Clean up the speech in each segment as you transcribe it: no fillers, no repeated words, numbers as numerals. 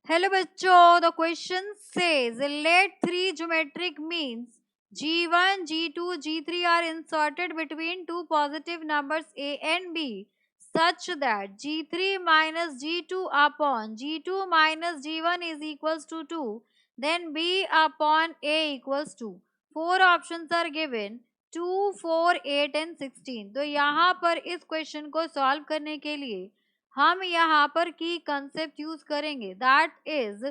Hello बच्चों, the question says late three geometric means G1, G2, G3 are inserted between two positive numbers A and B such that G3 minus G2 upon G2 minus G1 is equals to 2, then B upon A equals 2. Four options are given 2, 4, 8 and 16. तो यहाँ पर इस question को solve करने के लिए हम यहाँ पर की कंसेप्ट यूज करेंगे, that is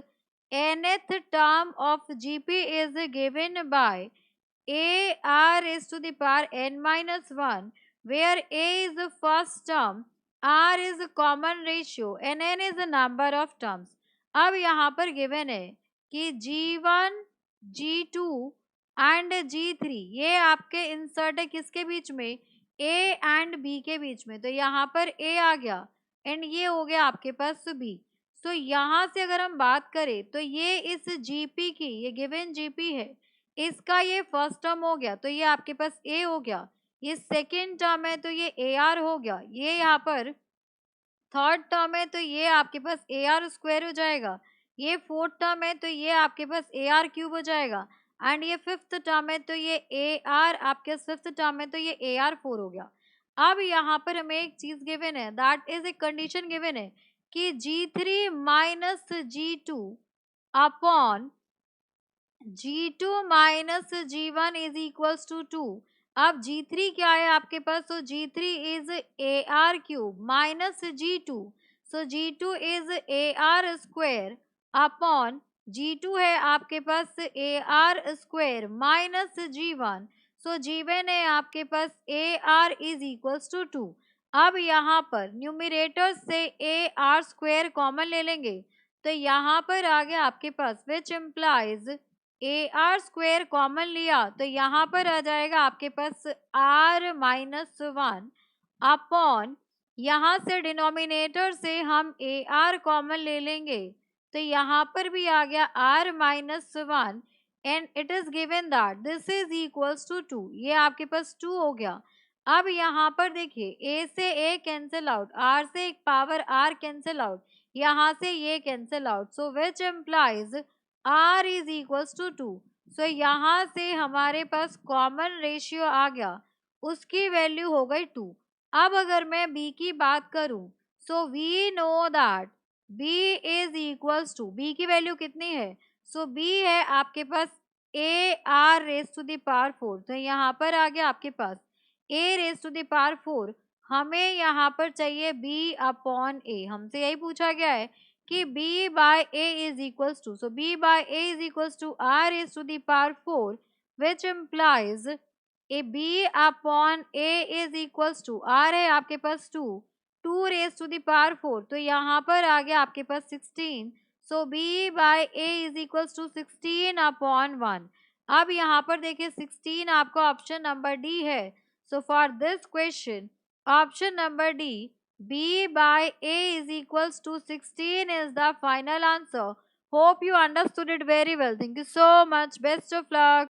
nth term of GP is given by a r is to the power n minus 1, where a is the first term, r is a common ratio and n is the number of terms. अब यहाँ पर given है कि g1, g2 and g3 ये आपके insert है किसके बीच में, a एंड b के बीच में. तो यहाँ पर a आ गया एंड ये हो गया आपके पास b. तो यहाँ से अगर हम बात करें तो ये इस जीपी की, ये गिवन जीपी है, इसका ये फर्स्ट टर्म हो गया तो ये आपके पास a हो गया, ये सेकेंड टर्म है तो ये AR हो गया, ये यहाँ पर थर्ड टर्म है तो ये आपके पास AR स्क्वायर हो जाएगा, ये फोर्थ टर्म है तो ये आपके पास AR क्यूब हो जाएगा एंड ये फिफ्थ टर्म है तो ये AR आपके फिफ्थ टर्म है तो ये AR4 हो गया. अब यहाँ पर हमें एक चीज गिवन है, that is a condition given है कि G3 minus G2 upon G2 minus G1 is equals to 2. अब G3 क्या है आपके पास, तो G3 is AR cube minus G2, so G2 is AR square upon G2 है आपके पास AR square minus G1, so G1 है आपके पास AR इज इक्वल्स टू 2. अब यहाँ पर न्यूमिरेटर से AR स्क्वायर कॉमन ले लेंगे तो यहाँ पर आ गया आपके पास which implies AR square common लिया तो यहाँ पर आ जाएगा आपके पास R माइनस 1 अपॉन, यहाँ से डिनोमिनेटर से हम AR कॉमन ले लेंगे तो यहाँ पर भी आ गया R minus 1 and it is given that this is equals to 2. ये आपके पास 2 हो गया. अब यहाँ पर देखिए A से A कैंसिल आउट, R से एक पावर R कैंसिल आउट, यहाँ से ये cancel out, so which implies R is equals to 2. So यहाँ से हमारे पास कॉमन रेशियो आ गया, उसकी वैल्यू हो गई 2. अब अगर मैं B की बात करूं so we know that B is equals to, B की वैल्यू कितनी है, सो B है आपके पास AR raise to the power 4. तो यहाँ पर आ गया आपके पास A raise to the power 4. हमें यहाँ पर चाहिए B अपॉन A, हमसे यही पूछा गया है कि B by A is equals to, so B by A is equals to R raised to the power 4, which implies a B upon A is equals to R है आपके पास 2, 2 raised to the power 4, तो यहाँ पर आ गया आपके पास 16, so B by A is equals to 16 upon 1. अब यहाँ पर देखिए 16 आपका ऑप्शन नंबर D है, so for this question option number D, B by A is equals to 16 is the final answer. Hope you understood it very well. Thank you so much. Best of luck.